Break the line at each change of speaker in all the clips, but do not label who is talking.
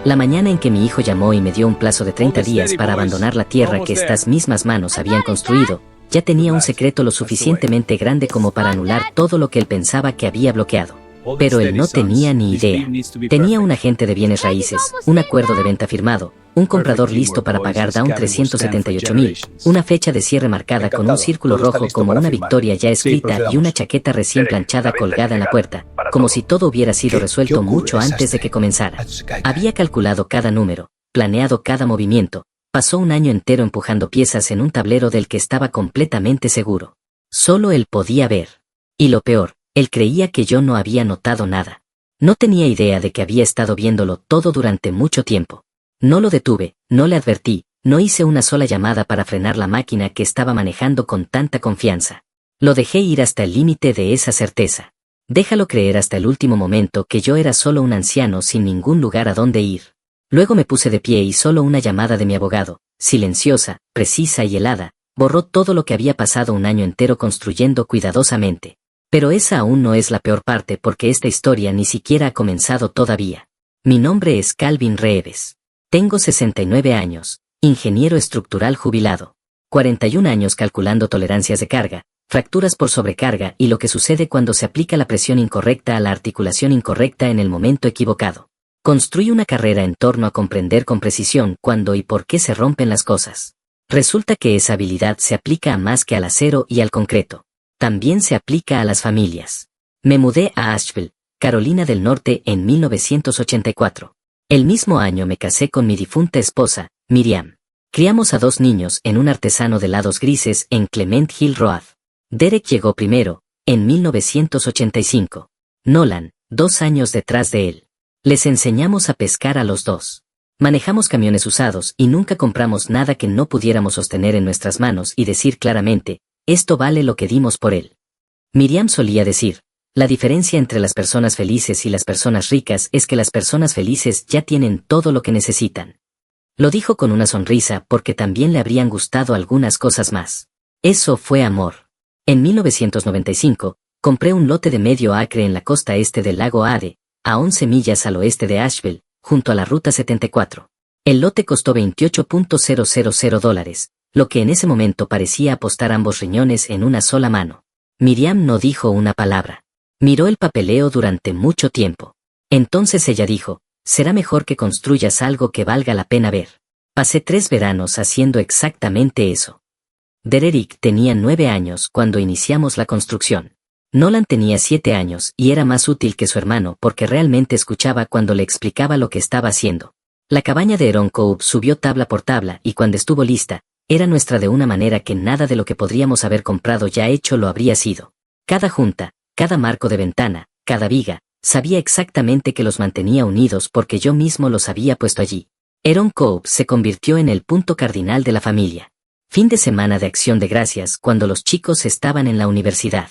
La mañana en que mi hijo llamó y me dio un plazo de 30 días para abandonar la tierra que estas mismas manos habían construido, ya tenía un secreto lo suficientemente grande como para anular todo lo que él pensaba que había bloqueado. Pero él no tenía ni idea. Tenía un agente de bienes raíces, un acuerdo de venta firmado, un comprador listo para pagar down 378,000, una fecha de cierre marcada con un círculo rojo como una victoria ya escrita y una chaqueta recién planchada colgada en la puerta, como si todo hubiera sido resuelto mucho antes de que comenzara. Había calculado cada número, planeado cada movimiento, pasó un año entero empujando piezas en un tablero del que estaba completamente seguro. Solo él podía ver. Y lo peor, él creía que yo no había notado nada. No tenía idea de que había estado viéndolo todo durante mucho tiempo. No lo detuve, no le advertí, no hice una sola llamada para frenar la máquina que estaba manejando con tanta confianza. Lo dejé ir hasta el límite de esa certeza. Déjalo creer hasta el último momento que yo era solo un anciano sin ningún lugar a dónde ir. Luego me puse de pie y solo una llamada de mi abogado, silenciosa, precisa y helada, borró todo lo que había pasado un año entero construyendo cuidadosamente. Pero esa aún no es la peor parte porque esta historia ni siquiera ha comenzado todavía. Mi nombre es Calvin Reeves. Tengo 69 años, ingeniero estructural jubilado. 41 años calculando tolerancias de carga, fracturas por sobrecarga y lo que sucede cuando se aplica la presión incorrecta a la articulación incorrecta en el momento equivocado. Construí una carrera en torno a comprender con precisión cuándo y por qué se rompen las cosas. Resulta que esa habilidad se aplica a más que al acero y al concreto. También se aplica a las familias. Me mudé a Asheville, Carolina del Norte en 1984. El mismo año me casé con mi difunta esposa, Miriam. Criamos a 2 niños en un artesano de helados grises en Clement Hill Road. Derek llegó primero, en 1985. Nolan, 2 años detrás de él. Les enseñamos a pescar a los 2. Manejamos camiones usados y nunca compramos nada que no pudiéramos sostener en nuestras manos y decir claramente, esto vale lo que dimos por él. Miriam solía decir, la diferencia entre las personas felices y las personas ricas es que las personas felices ya tienen todo lo que necesitan. Lo dijo con una sonrisa porque también le habrían gustado algunas cosas más. Eso fue amor. En 1995, compré un lote de medio acre en la costa este del lago Ade, a 11 millas al oeste de Asheville, junto a la Ruta 74. El lote costó $28,000, lo que en ese momento parecía apostar ambos riñones en una sola mano. Miriam no dijo una palabra. Miró el papeleo durante mucho tiempo. Entonces ella dijo, será mejor que construyas algo que valga la pena ver. Pasé 3 veranos haciendo exactamente eso. Derek tenía 9 años cuando iniciamos la construcción. Nolan tenía 7 años y era más útil que su hermano porque realmente escuchaba cuando le explicaba lo que estaba haciendo. La cabaña de Heron Cove subió tabla por tabla y cuando estuvo lista, era nuestra de una manera que nada de lo que podríamos haber comprado ya hecho lo habría sido. Cada junta, cada marco de ventana, cada viga, sabía exactamente que los mantenía unidos porque yo mismo los había puesto allí. Heron Cove se convirtió en el punto cardinal de la familia. Fin de semana de Acción de Gracias cuando los chicos estaban en la universidad.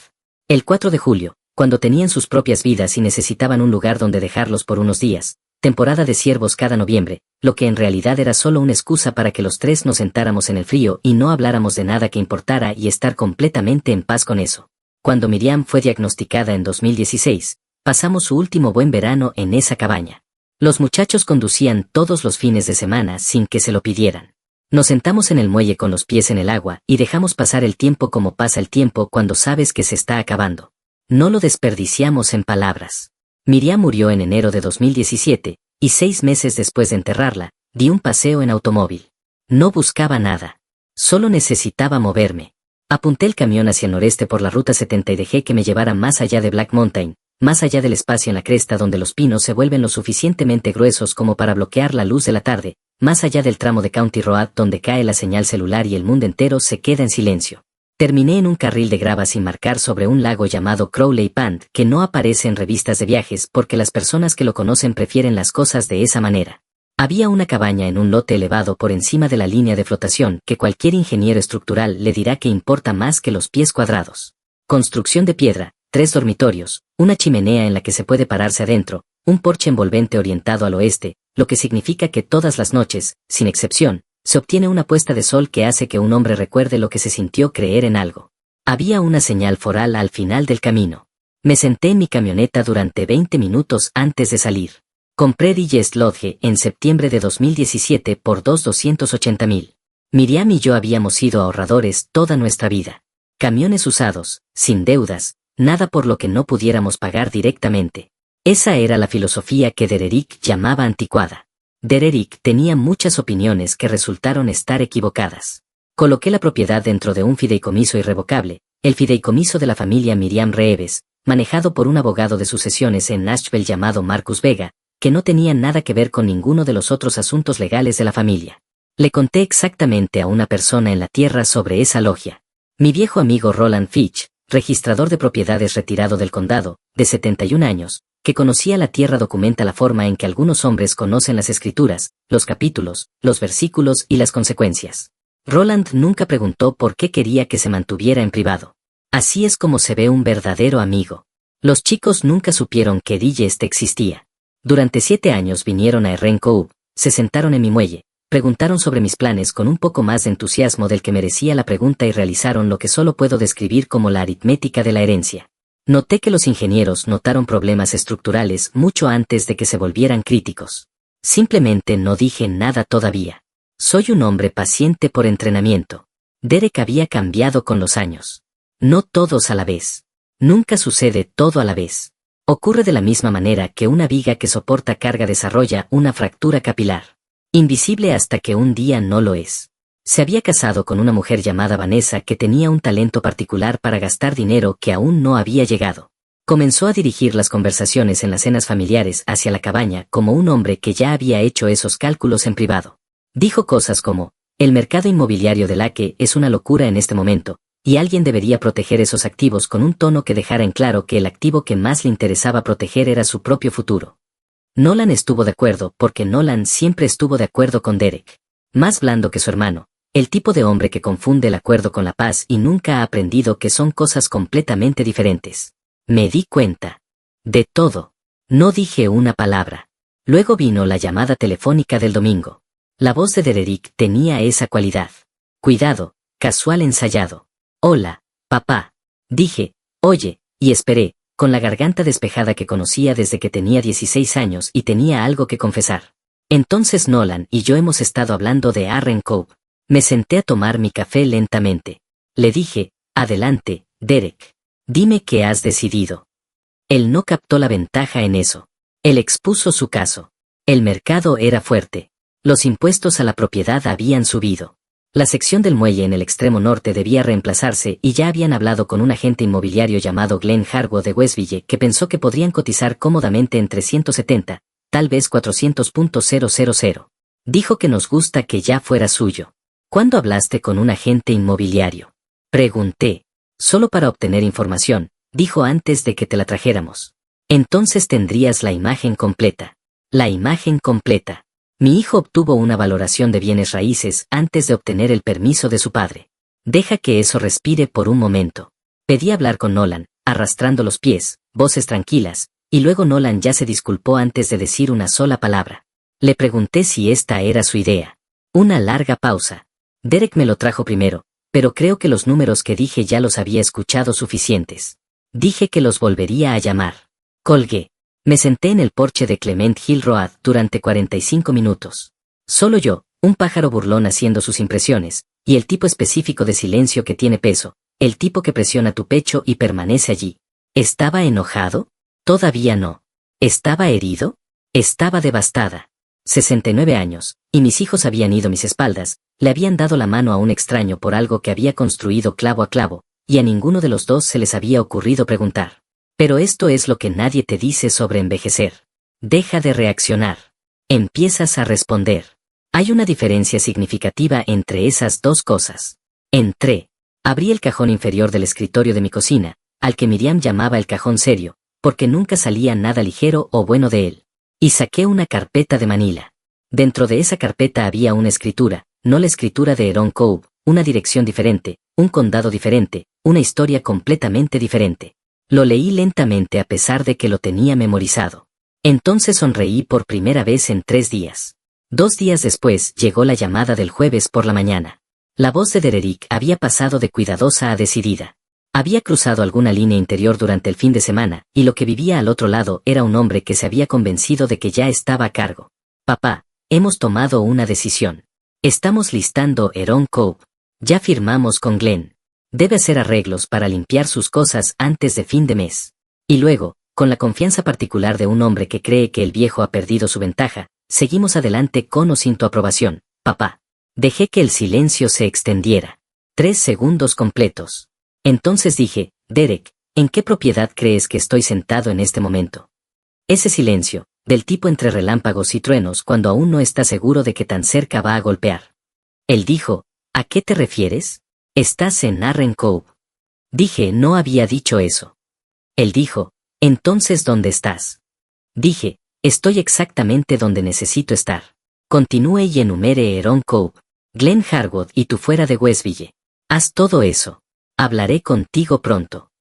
El 4 de julio, cuando tenían sus propias vidas y necesitaban un lugar donde dejarlos por unos días. Temporada de ciervos cada noviembre, lo que en realidad era solo una excusa para que los 3 nos sentáramos en el frío y no habláramos de nada que importara y estar completamente en paz con eso. Cuando Miriam fue diagnosticada en 2016, pasamos su último buen verano en esa cabaña. Los muchachos conducían todos los fines de semana sin que se lo pidieran. Nos sentamos en el muelle con los pies en el agua y dejamos pasar el tiempo como pasa el tiempo cuando sabes que se está acabando. No lo desperdiciamos en palabras. Miriam murió en enero de 2017, y 6 meses después de enterrarla, di un paseo en automóvil. No buscaba nada. Solo necesitaba moverme. Apunté el camión hacia el noreste por la Ruta 70 y dejé que me llevara más allá de Black Mountain, más allá del espacio en la cresta donde los pinos se vuelven lo suficientemente gruesos como para bloquear la luz de la tarde, más allá del tramo de County Road donde cae la señal celular y el mundo entero se queda en silencio. Terminé en un carril de grava sin marcar sobre un lago llamado Crowley Pond que no aparece en revistas de viajes porque las personas que lo conocen prefieren las cosas de esa manera. Había una cabaña en un lote elevado por encima de la línea de flotación que cualquier ingeniero estructural le dirá que importa más que los pies cuadrados. Construcción de piedra, 3 dormitorios, una chimenea en la que se puede pararse adentro, un porche envolvente orientado al oeste, lo que significa que todas las noches, sin excepción, se obtiene una puesta de sol que hace que un hombre recuerde lo que se sintió creer en algo. Había una señal foral al final del camino. Me senté en mi camioneta durante 20 minutos antes de salir. Compré Digest Lodge en septiembre de 2017 por 280.000. Miriam y yo habíamos sido ahorradores toda nuestra vida. Camiones usados, sin deudas, nada por lo que no pudiéramos pagar directamente. Esa era la filosofía que Dererick llamaba anticuada. Dererick tenía muchas opiniones que resultaron estar equivocadas. Coloqué la propiedad dentro de un fideicomiso irrevocable, el fideicomiso de la familia Miriam Reeves, manejado por un abogado de sucesiones en Nashville llamado Marcus Vega, que no tenía nada que ver con ninguno de los otros asuntos legales de la familia. Le conté exactamente a una persona en la tierra sobre esa logia. Mi viejo amigo Roland Fitch, registrador de propiedades retirado del condado, de 71 años, que conocía la tierra, documenta la forma en que algunos hombres conocen las escrituras, los capítulos, los versículos y las consecuencias. Roland nunca preguntó por qué quería que se mantuviera en privado. Así es como se ve un verdadero amigo. Los chicos nunca supieron que Digest existía. Durante 7 años vinieron a Erin Cove, se sentaron en mi muelle, preguntaron sobre mis planes con un poco más de entusiasmo del que merecía la pregunta y realizaron lo que solo puedo describir como la aritmética de la herencia. Noté que los ingenieros notaron problemas estructurales mucho antes de que se volvieran críticos. Simplemente no dije nada todavía. Soy un hombre paciente por entrenamiento. Derek había cambiado con los años. No todos a la vez. Nunca sucede todo a la vez. Ocurre de la misma manera que una viga que soporta carga desarrolla una fractura capilar. Invisible hasta que un día no lo es. Se había casado con una mujer llamada Vanessa que tenía un talento particular para gastar dinero que aún no había llegado. Comenzó a dirigir las conversaciones en las cenas familiares hacia la cabaña como un hombre que ya había hecho esos cálculos en privado. Dijo cosas como, el mercado inmobiliario de Lake es una locura en este momento, y alguien debería proteger esos activos con un tono que dejara en claro que el activo que más le interesaba proteger era su propio futuro. Nolan estuvo de acuerdo porque Nolan siempre estuvo de acuerdo con Derek. Más blando que su hermano, el tipo de hombre que confunde el acuerdo con la paz y nunca ha aprendido que son cosas completamente diferentes. Me di cuenta. De todo. No dije una palabra. Luego vino la llamada telefónica del domingo. La voz de Dererick tenía esa cualidad. Cuidado, casual ensayado. Hola, papá. Dije, oye, y esperé, con la garganta despejada que conocía desde que tenía 16 años y tenía algo que confesar. Entonces Nolan y yo hemos estado hablando de Erin Cove. Me senté a tomar mi café lentamente. Le dije, adelante, Derek. Dime qué has decidido. Él no captó la ventaja en eso. Él expuso su caso. El mercado era fuerte. Los impuestos a la propiedad habían subido. La sección del muelle en el extremo norte debía reemplazarse y ya habían hablado con un agente inmobiliario llamado Glenn Harwood de Westville que pensó que podrían cotizar cómodamente entre 170, tal vez 400.000. Dijo que nos gusta que ya fuera suyo. ¿Cuándo hablaste con un agente inmobiliario? Pregunté. Solo para obtener información, dijo antes de que te la trajéramos. Entonces tendrías la imagen completa. La imagen completa. Mi hijo obtuvo una valoración de bienes raíces antes de obtener el permiso de su padre. Deja que eso respire por un momento. Pedí hablar con Nolan, arrastrando los pies, voces tranquilas, y luego Nolan ya se disculpó antes de decir una sola palabra. Le pregunté si esta era su idea. Una larga pausa. Derek me lo trajo primero, pero creo que los números que dije ya los había escuchado suficientes. Dije que los volvería a llamar. Colgué. Me senté en el porche de Clement Hill Road durante 45 minutos. Solo yo, un pájaro burlón haciendo sus impresiones, y el tipo específico de silencio que tiene peso, el tipo que presiona tu pecho y permanece allí. ¿Estaba enojado? Todavía no. ¿Estaba herido? Estaba devastada. 69 años, y mis hijos habían ido a mis espaldas, le habían dado la mano a un extraño por algo que había construido clavo a clavo, y a ninguno de los dos se les había ocurrido preguntar. Pero esto es lo que nadie te dice sobre envejecer. Deja de reaccionar. Empiezas a responder. Hay una diferencia significativa entre esas dos cosas. Entré. Abrí el cajón inferior del escritorio de mi cocina, al que Miriam llamaba el cajón serio, porque nunca salía nada ligero o bueno de él. Y saqué una carpeta de Manila. Dentro de esa carpeta había una escritura, no la escritura de Erin Cove, una dirección diferente, un condado diferente, una historia completamente diferente. Lo leí lentamente a pesar de que lo tenía memorizado. Entonces sonreí por primera vez en 3 días. 2 días después llegó la llamada del jueves por la mañana. La voz de Dererick había pasado de cuidadosa a decidida. Había cruzado alguna línea interior durante el fin de semana, y lo que vivía al otro lado era un hombre que se había convencido de que ya estaba a cargo. Papá, hemos tomado una decisión. Estamos listando Heron Cove. Ya firmamos con Glenn. Debe hacer arreglos para limpiar sus cosas antes de fin de mes. Y luego, con la confianza particular de un hombre que cree que el viejo ha perdido su ventaja, seguimos adelante con o sin tu aprobación, papá. Dejé que el silencio se extendiera. 3 segundos completos. Entonces dije, Derek, ¿en qué propiedad crees que estoy sentado en este momento? Ese silencio, del tipo entre relámpagos y truenos cuando aún no está seguro de que tan cerca va a golpear. Él dijo, ¿a qué te refieres? Estás en Arren Cove. Dije, no había dicho eso. Él dijo, entonces ¿dónde estás? Dije, estoy exactamente donde necesito estar. Continúe y enumere Heron Cove, Glen Harwood y tú fuera de Westville. Haz todo eso. Hablaré contigo pronto.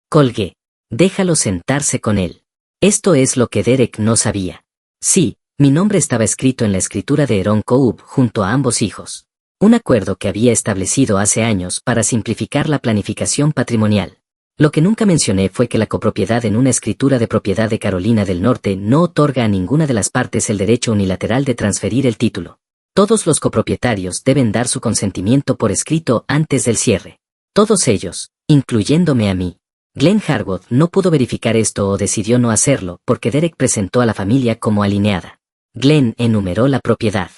Colgué. Déjalo sentarse con él. Esto es lo que Derek no sabía. Sí, mi nombre estaba escrito en la escritura de Heron Cove junto a ambos hijos. Un acuerdo que había establecido hace años para simplificar la planificación patrimonial. Lo que nunca mencioné fue que la copropiedad en una escritura de propiedad de Carolina del Norte no otorga a ninguna de las partes el derecho unilateral de transferir el título. Todos los copropietarios deben dar su consentimiento por escrito antes del cierre. Todos ellos, incluyéndome a mí. Glen Harwood no pudo verificar esto o decidió no hacerlo porque Derek presentó a la familia como alineada. Glen enumeró la propiedad.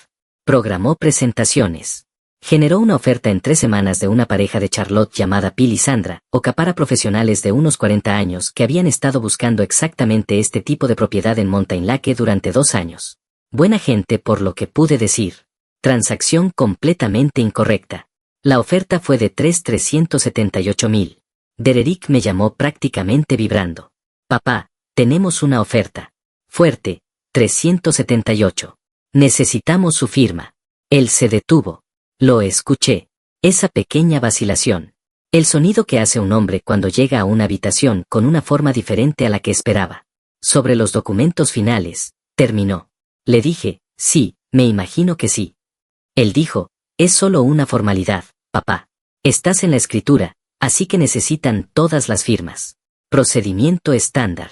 Programó presentaciones. Generó una oferta en 3 semanas de una pareja de Charlotte llamada Bill y Sandra, Ocapara profesionales de unos 40 años que habían estado buscando exactamente este tipo de propiedad en Mountain Lake durante 2 años. Buena gente por lo que pude decir. Transacción completamente incorrecta. La oferta fue de $378,000. Derek me llamó prácticamente vibrando. Papá, tenemos una oferta. Fuerte, 378. Necesitamos su firma. Él se detuvo. Lo escuché. Esa pequeña vacilación. El sonido que hace un hombre cuando llega a una habitación con una forma diferente a la que esperaba. Sobre los documentos finales, terminó. Le dije, sí, me imagino que sí. Él dijo, es solo una formalidad, papá. Estás en la escritura, así que necesitan todas las firmas. Procedimiento estándar.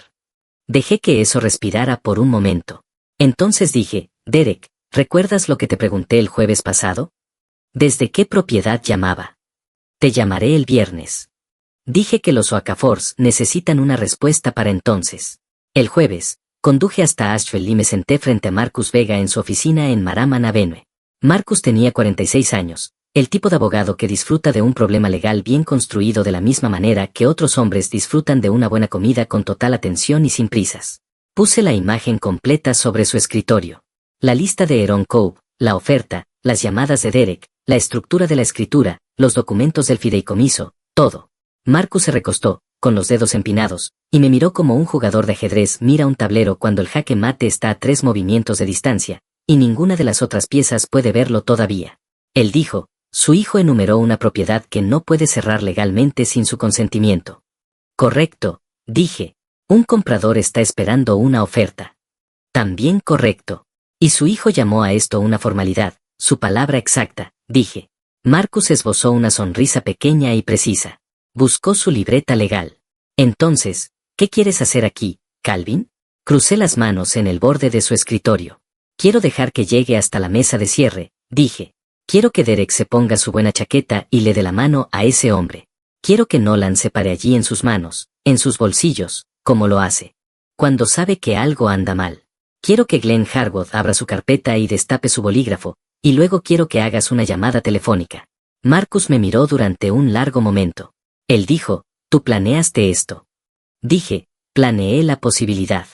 Dejé que eso respirara por un momento. Entonces dije, Derek, ¿recuerdas lo que te pregunté el jueves pasado? ¿Desde qué propiedad llamaba? Te llamaré el viernes. Dije que los Oakafors necesitan una respuesta para entonces. El jueves, conduje hasta Asheville y me senté frente a Marcus Vega en su oficina en Maraman Avenue. Marcus tenía 46 años, el tipo de abogado que disfruta de un problema legal bien construido de la misma manera que otros hombres disfrutan de una buena comida con total atención y sin prisas. Puse la imagen completa sobre su escritorio. La lista de Heron Cove, la oferta, las llamadas de Derek, la estructura de la escritura, los documentos del fideicomiso, todo. Marcus se recostó, con los dedos empinados, y me miró como un jugador de ajedrez mira un tablero cuando el jaque mate está a 3 movimientos de distancia, y ninguna de las otras piezas puede verlo todavía. Él dijo, su hijo enumeró una propiedad que no puede cerrar legalmente sin su consentimiento. Correcto, dije. Un comprador está esperando una oferta. También correcto. Y su hijo llamó a esto una formalidad, su palabra exacta, dije. Marcus esbozó una sonrisa pequeña y precisa. Buscó su libreta legal. Entonces, ¿qué quieres hacer aquí, Calvin? Crucé las manos en el borde de su escritorio. Quiero dejar que llegue hasta la mesa de cierre, dije. Quiero que Derek se ponga su buena chaqueta y le dé la mano a ese hombre. Quiero que Nolan se pare allí en sus manos, en sus bolsillos, como lo hace. Cuando sabe que algo anda mal. Quiero que Glen Harwood abra su carpeta y destape su bolígrafo, y luego quiero que hagas una llamada telefónica. Marcus me miró durante un largo momento. Él dijo, ¿tú planeaste esto? Dije, planeé la posibilidad.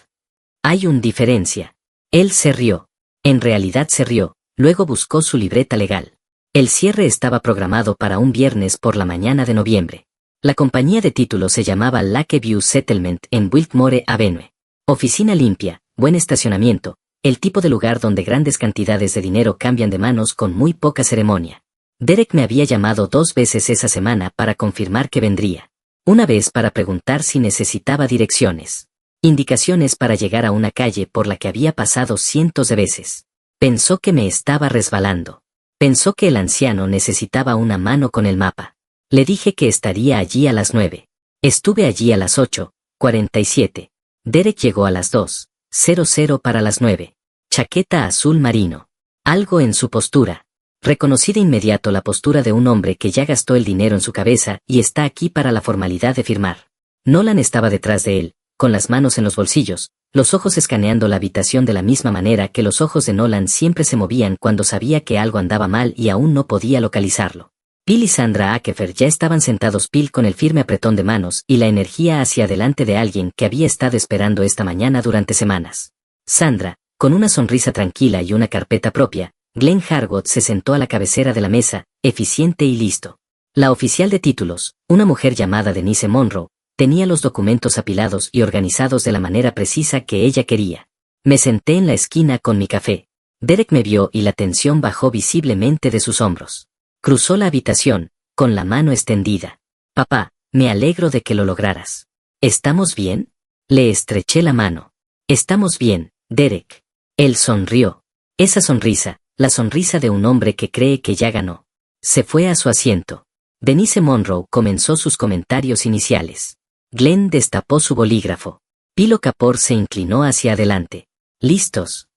Hay una diferencia. Él se rió. En realidad se rió, luego buscó su libreta legal. El cierre estaba programado para un viernes por la mañana de noviembre. La compañía de títulos se llamaba Lakeview Settlement en Wilkmore Avenue. Oficina limpia, buen estacionamiento, el tipo de lugar donde grandes cantidades de dinero cambian de manos con muy poca ceremonia. Derek me había llamado 2 veces esa semana para confirmar que vendría. Una vez para preguntar si necesitaba direcciones. Indicaciones para llegar a una calle por la que había pasado cientos de veces. Pensó que me estaba resbalando. Pensó que el anciano necesitaba una mano con el mapa. Le dije que estaría allí a las 9. Estuve allí a las 8:47. Derek llegó a las 2:00 para las 9. Chaqueta azul marino. Algo en su postura. Reconocí de inmediato la postura de un hombre que ya gastó el dinero en su cabeza y está aquí para la formalidad de firmar. Nolan estaba detrás de él, con las manos en los bolsillos, los ojos escaneando la habitación de la misma manera que los ojos de Nolan siempre se movían cuando sabía que algo andaba mal y aún no podía localizarlo. Bill y Sandra Akefer ya estaban sentados, Bill con el firme apretón de manos y la energía hacia adelante de alguien que había estado esperando esta mañana durante semanas. Sandra, con una sonrisa tranquila y una carpeta propia, Glenn Harwood se sentó a la cabecera de la mesa, eficiente y listo. La oficial de títulos, una mujer llamada Denise Monroe, tenía los documentos apilados y organizados de la manera precisa que ella quería. Me senté en la esquina con mi café. Derek me vio y la tensión bajó visiblemente de sus hombros. Cruzó la habitación, con la mano extendida. Papá, me alegro de que lo lograras. ¿Estamos bien? Le estreché la mano. Estamos bien, Derek. Él sonrió. Esa sonrisa, la sonrisa de un hombre que cree que ya ganó. Se fue a su asiento. Denise Monroe comenzó sus comentarios iniciales. Glenn destapó su bolígrafo. Pilo Kapor se inclinó hacia adelante. ¿Listos?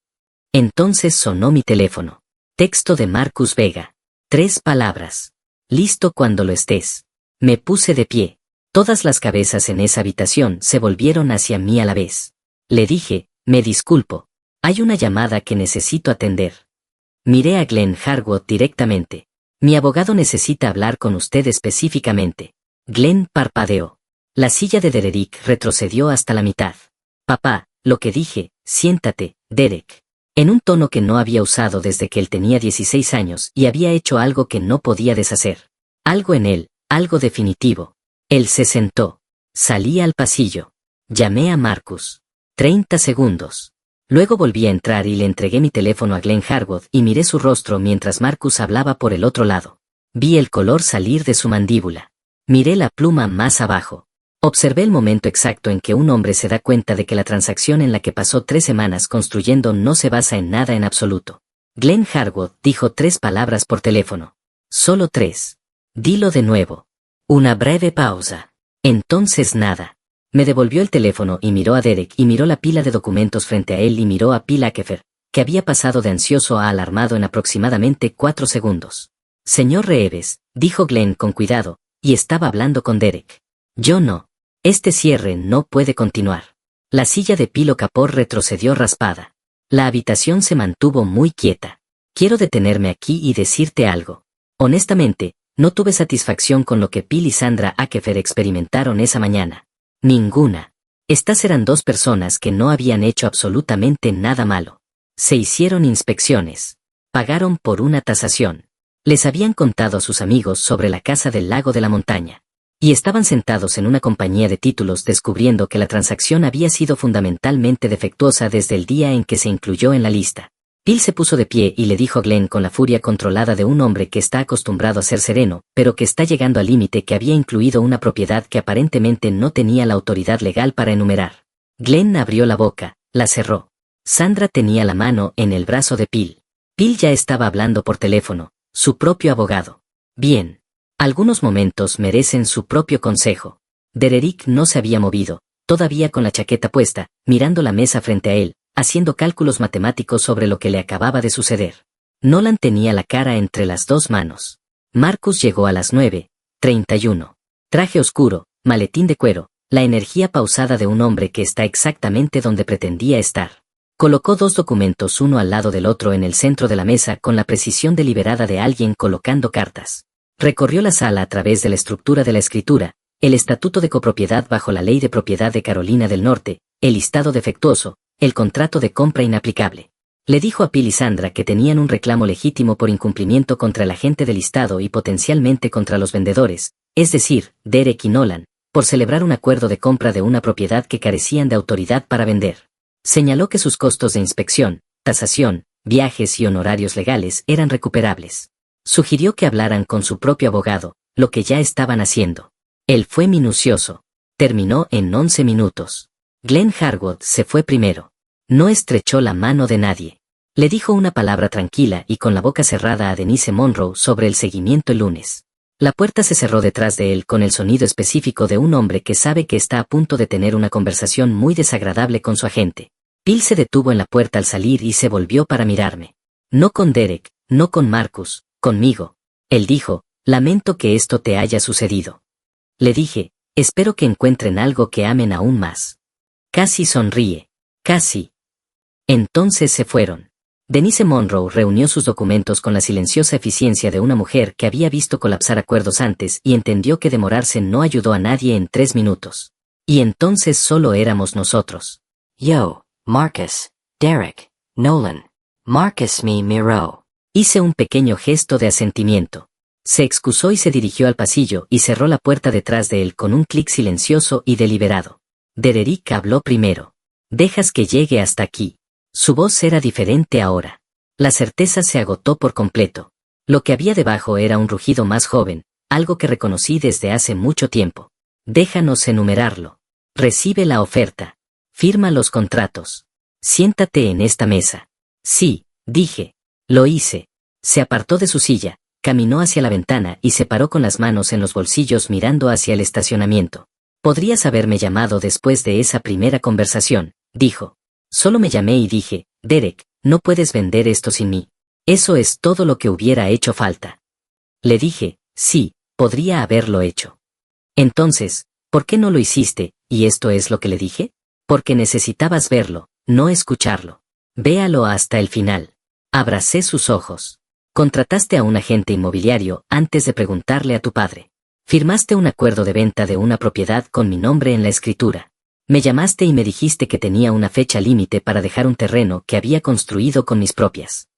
Entonces sonó mi teléfono. Texto de Marcus Vega. 3 palabras. Listo cuando lo estés. Me puse de pie. Todas las cabezas en esa habitación se volvieron hacia mí a la vez. Le dije, me disculpo. Hay una llamada que necesito atender. Miré a Glenn Harwood directamente. Mi abogado necesita hablar con usted específicamente. Glenn parpadeó. La silla de Derek retrocedió hasta la mitad. Papá, lo que dije, siéntate, Derek. En un tono que no había usado desde que él tenía 16 años y había hecho algo que no podía deshacer. Algo en él, algo definitivo. Él se sentó. Salí al pasillo. Llamé a Marcus. 30 segundos. Luego volví a entrar y le entregué mi teléfono a Glenn Harwood y miré su rostro mientras Marcus hablaba por el otro lado. Vi el color salir de su mandíbula. Miré la pluma más abajo. Observé el momento exacto en que un hombre se da cuenta de que la transacción en la que pasó 3 semanas construyendo no se basa en nada en absoluto. Glenn Harwood dijo 3 palabras por teléfono. Solo 3. Dilo de nuevo. Una breve pausa. Entonces nada. Me devolvió el teléfono y miró a Derek y miró la pila de documentos frente a él y miró a Bill Akefer, que había pasado de ansioso a alarmado en aproximadamente 4 segundos. Señor Reeves, dijo Glenn con cuidado, y estaba hablando con Derek. Yo no. Este cierre no puede continuar. La silla de Pilo Kapor retrocedió raspada. La habitación se mantuvo muy quieta. Quiero detenerme aquí y decirte algo. Honestamente, no tuve satisfacción con lo que Bill y Sandra Akefer experimentaron esa mañana. Ninguna. Estas eran 2 personas que no habían hecho absolutamente nada malo. Se hicieron inspecciones. Pagaron por una tasación. Les habían contado a sus amigos sobre la casa del lago de la montaña. Y estaban sentados en una compañía de títulos descubriendo que la transacción había sido fundamentalmente defectuosa desde el día en que se incluyó en la lista. Bill se puso de pie y le dijo a Glenn con la furia controlada de un hombre que está acostumbrado a ser sereno, pero que está llegando al límite, que había incluido una propiedad que aparentemente no tenía la autoridad legal para enumerar. Glenn abrió la boca, la cerró. Sandra tenía la mano en el brazo de Bill. Bill ya estaba hablando por teléfono, su propio abogado. Bien. Algunos momentos merecen su propio consejo. Derek no se había movido, todavía con la chaqueta puesta, mirando la mesa frente a él, haciendo cálculos matemáticos sobre lo que le acababa de suceder. Nolan tenía la cara entre las 2 manos. Marcus llegó a las 9:31. Traje oscuro, maletín de cuero, la energía pausada de un hombre que está exactamente donde pretendía estar. Colocó 2 documentos uno al lado del otro en el centro de la mesa con la precisión deliberada de alguien colocando cartas. Recorrió la sala a través de la estructura de la escritura, el estatuto de copropiedad bajo la ley de propiedad de Carolina del Norte, el listado defectuoso, el contrato de compra inaplicable. Le dijo a Bill y Sandra que tenían un reclamo legítimo por incumplimiento contra el agente del listado y potencialmente contra los vendedores, es decir, Derek y Nolan, por celebrar un acuerdo de compra de una propiedad que carecían de autoridad para vender. Señaló que sus costos de inspección, tasación, viajes y honorarios legales eran recuperables. Sugirió que hablaran con su propio abogado, lo que ya estaban haciendo. Él fue minucioso. Terminó en 11 minutos. Glenn Harwood se fue primero. No estrechó la mano de nadie. Le dijo una palabra tranquila y con la boca cerrada a Denise Monroe sobre el seguimiento el lunes. La puerta se cerró detrás de él con el sonido específico de un hombre que sabe que está a punto de tener una conversación muy desagradable con su agente. Bill se detuvo en la puerta al salir y se volvió para mirarme. No con Derek, no con Marcus, conmigo. Él dijo, lamento que esto te haya sucedido. Le dije, espero que encuentren algo que amen aún más. Cassie sonríe. Cassie. Entonces se fueron. Denise Monroe reunió sus documentos con la silenciosa eficiencia de una mujer que había visto colapsar acuerdos antes y entendió que demorarse no ayudó a nadie en 3 minutos. Y entonces solo éramos nosotros.
Yo, Marcus, Derek, Nolan. Marcus me miró.
Hice un pequeño gesto de asentimiento. Se excusó y se dirigió al pasillo y cerró la puerta detrás de él con un clic silencioso y deliberado. Derek habló primero. Dejas que llegue hasta aquí. Su voz era diferente ahora. La certeza se agotó por completo. Lo que había debajo era un rugido más joven, algo que reconocí desde hace mucho tiempo. Déjanos enumerarlo. Recibe la oferta. Firma los contratos. Siéntate en esta mesa. Sí, dije. Lo hice. Se apartó de su silla, caminó hacia la ventana y se paró con las manos en los bolsillos mirando hacia el estacionamiento. Podrías haberme llamado después de esa primera conversación, dijo. Solo me llamé y dije, Derek, no puedes vender esto sin mí. Eso es todo lo que hubiera hecho falta. Le dije, sí, podría haberlo hecho. Entonces, ¿por qué no lo hiciste? ¿Y esto es lo que le dije? Porque necesitabas verlo, no escucharlo. Véalo hasta el final. Abracé sus ojos. Contrataste a un agente inmobiliario antes de preguntarle a tu padre. Firmaste un acuerdo de venta de una propiedad con mi nombre en la escritura. Me llamaste y me dijiste que tenía una fecha límite para dejar un terreno que había construido con mis propias